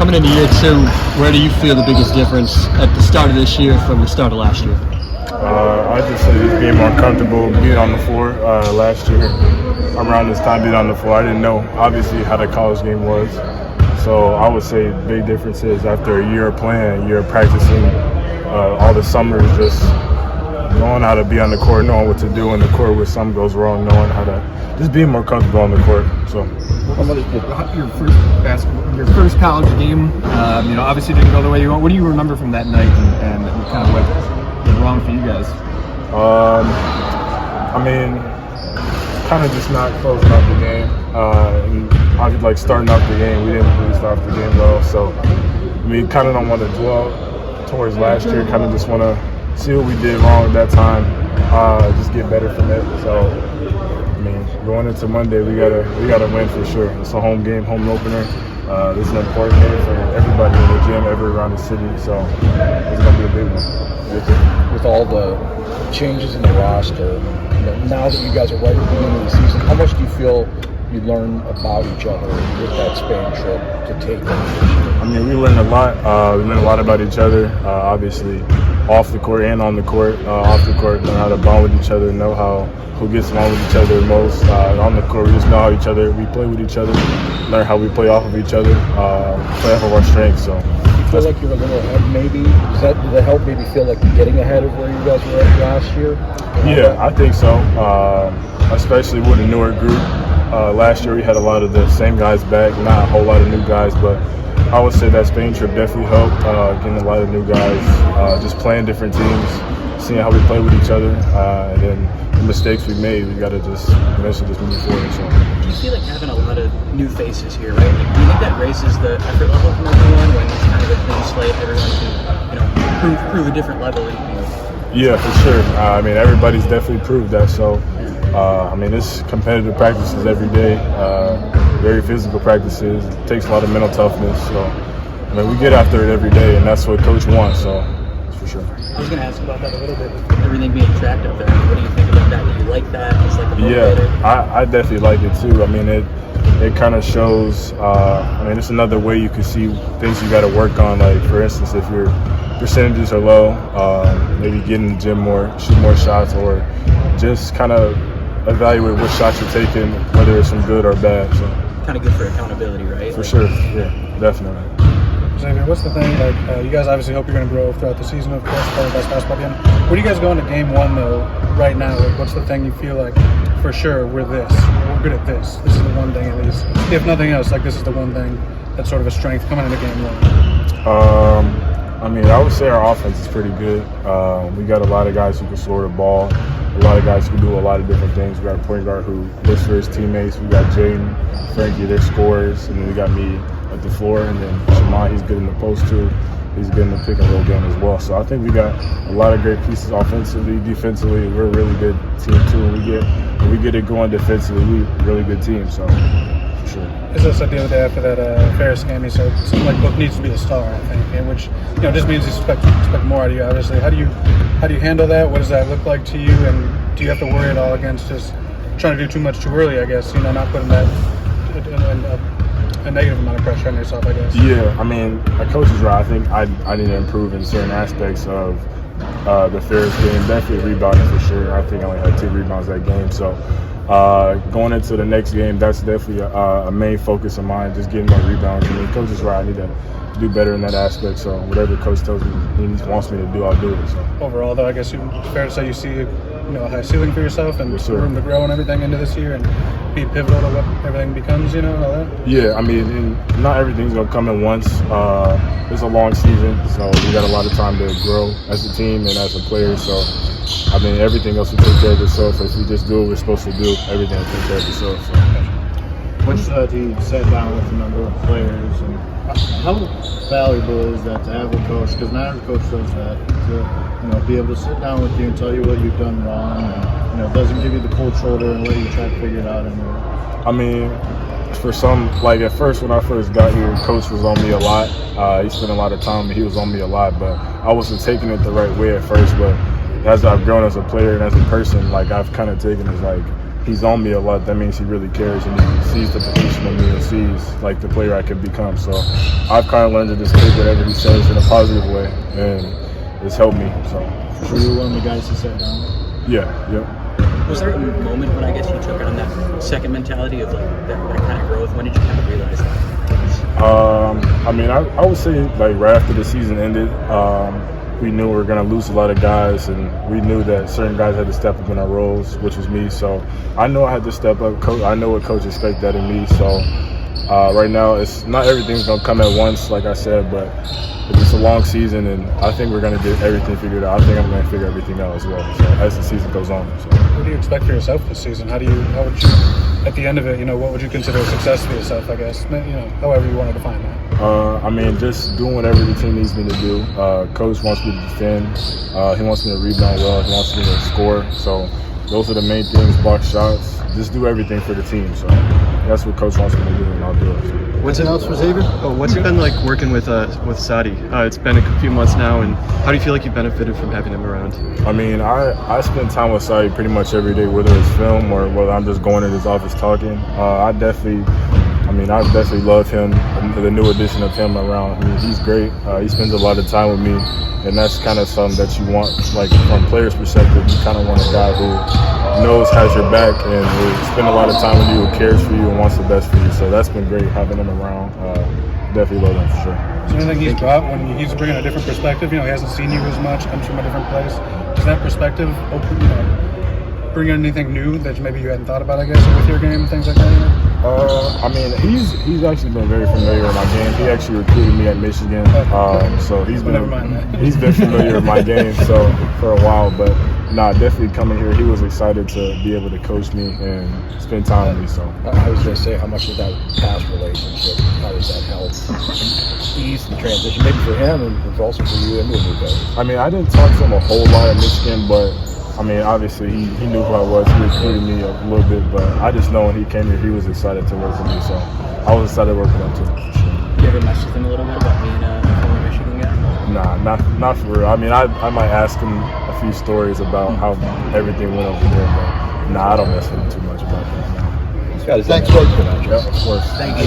coming into year 2, where do you feel the biggest difference at the start of this year from the start of last year? I just say just being more comfortable being on the floor. Last year, around this time being on the floor, I didn't know obviously how the college game was. So I would say the big difference is after a year of playing, a year of practicing, all the summers just knowing how to be on the court, knowing what to do in the court when something goes wrong, knowing how to just being more comfortable on the court. So your first college game, obviously didn't go the way you want. What do you remember from that night and kind of what went wrong for you guys? Kind of just not closing out the game. And I was like starting off the game, we didn't really start off the game well. So we kind of don't want to dwell towards last year. Kind of just want to see what we did wrong at that time. Just get better from it. So going into Monday, we gotta win for sure. It's a home game, home opener. This is an important game for everybody in the gym, everywhere around the city. So it's gonna be a big one. With all the changes in the roster, now that you guys are right at the beginning of the season, how much do you feel you learn about each other with that Spain trip to take? We learned a lot. We learned a lot about each other. Obviously, off the court and on the court. Off the court, learn how to bond with each other, know who gets along with each other the most. On the court, we just know how we play with each other, learn how we play off of each other, play off of our strengths. So. You feel like you're a little ahead, maybe? Did that help maybe feel like you're getting ahead of where you guys were at last year? Yeah, I think so. Especially with a newer group. Last year we had a lot of the same guys back, not a whole lot of new guys, but I would say that Spain trip definitely helped, getting a lot of new guys, just playing different teams, seeing how we play with each other, and then the mistakes we made, we got to just eventually just move forward. So. Do you feel like having a lot of new faces here, right? Like, do you think that raises the effort level from everyone when it's kind of a clean slate, everyone can, prove a different level? Yeah, for sure. Everybody's definitely proved that. So, it's competitive practices every day, very physical practices. It takes a lot of mental toughness. So, we get after it every day, and that's what Coach wants. So, for sure. I was going to ask about that a little bit. With everything being tracked up there, what do you think about that? Do you like that? It's like a motivator? Yeah, I definitely like it too. It kind of shows. It's another way you can see things you got to work on. Like for instance, if your percentages are low, maybe get in the gym more, shoot more shots, or just kind of evaluate what shots you're taking, whether it's from good or bad. So kind of good for accountability, right? For sure, yeah, definitely. Xavier, what's the thing? You guys obviously hope you're going to grow throughout the season, of course, playing best basketball game. Where do you guys go into game 1 though? Right now, what's the thing you feel like for sure we're good at this? This is the one thing at least. If nothing else, this is the one thing that's sort of a strength coming into game 1. I would say our offense is pretty good. We got a lot of guys who can score the ball. A lot of guys who do a lot of different things. We got a point guard who looks for his teammates. We got Jaden, Frankie, they're scorers, and then we got me at the floor, and then Shaman, he's good in the post too. He's good in the pick and roll game as well. So I think we got a lot of great pieces offensively, defensively. We're a really good team too. When we get it going defensively, we're a really good team. So for sure. As I said the other day after that Ferris game, he said it seems like Book needs to be the star, I think, and which just means you expect more out of you. Obviously, how do you handle that? What does that look like to you? And do you have to worry at all against just trying to do too much too early? I guess not putting that a negative amount of pressure on yourself, I guess. Yeah, my coach is right. I think I need to improve in certain aspects of the Ferris game. Definitely rebounding for sure. I think I only had 2 rebounds that game. So going into the next game, that's definitely a main focus of mine, just getting more rebounds. Coach is right. I need to do better in that aspect. So whatever coach tells me he wants me to do, I'll do it. So. Overall, though, I guess it's fair to say you see a high ceiling for yourself and room to grow and everything into this year and be pivotal to what everything becomes, and all that? Yeah, and not everything's going to come at once. It's a long season, so we got a lot of time to grow as a team and as a player. So, everything else will take care of itself. If we just do what we're supposed to do, everything will take care of itself. So. Once he sat down with a number of players, and how valuable is that to have a coach? Because not every coach does that. To be able to sit down with you and tell you what you've done wrong, and doesn't give you the cold shoulder and let you try to figure it out anyway. For some, at first when I first got here, coach was on me a lot. He spent a lot of time, and he was on me a lot, but I wasn't taking it the right way at first. But as I've grown as a player and as a person, I've kind of taken it as he's on me a lot, that means he really cares and he sees the potential in me and sees like the player I can become. So I've kind of learned to just take whatever he says in a positive way, and it's helped me. So Were you one of the guys who sat down? yeah. Was there a moment when I guess you took on that second mentality of like that kind of growth? When did you kind of realize that? I mean, I would say like right after the season ended, we knew we were going to lose a lot of guys, and we knew that certain guys had to step up in our roles, which was me. So I know I had to step up. I know what coach expected that in me. So right now, it's not everything's going to come at once, like I said, but it's a long season, and I think we're going to get everything figured out. I think I'm going to figure everything out as well. So as the season goes on. So. What do you expect for yourself this season? How would you, at the end of it, what would you consider a success for yourself? I guess, however you want to define that. I mean, just doing whatever the team needs me to do. Coach wants me to defend. He wants me to rebound well. He wants me to score. So those are the main things, block shots. Just do everything for the team. So that's what Coach wants me to do, and I'll do it. What's it for Xavier? What's it been like working with Sadi? It's been a few months now, and how do you feel like you benefited from having him around? I mean, I spend time with Sadi pretty much every day, whether it's film or whether I'm just going in his office talking. I definitely love him, the new addition of him around. I mean, he's great. He spends a lot of time with me, and that's kind of something that you want, like from players' perspective. You kind of want a guy who knows, has your back, and will spend a lot of time with you, who cares for you and wants the best for you. So that's been great having him around. Definitely love him for sure. Is there anything he's brought when he's bringing a different perspective? He hasn't seen you as much, comes from a different place. Does that perspective bring anything new that maybe you hadn't thought about, I guess, with your game and things like that? I mean, he's actually been very familiar with my game. He actually recruited me at Michigan, so he's been familiar with my game for a while. But definitely coming here, he was excited to be able to coach me and spend time with me. So I was going to say, how much did that past relationship, how does that help ease the transition, maybe for him and also for you into a new coach? I mean, I didn't talk to him a whole lot at Michigan, but I mean, obviously he knew who I was. He recruited me a little bit, but I just know when he came here, he was excited to work with me. So I was excited to work with him too. For sure. Do you ever mess with him a little bit about being a former Michigan guy? Not for real. I mean, I might ask him a few stories about how everything went over there, but I don't mess with him too much about that. Thanks, coach. Yeah, of course. Thank you.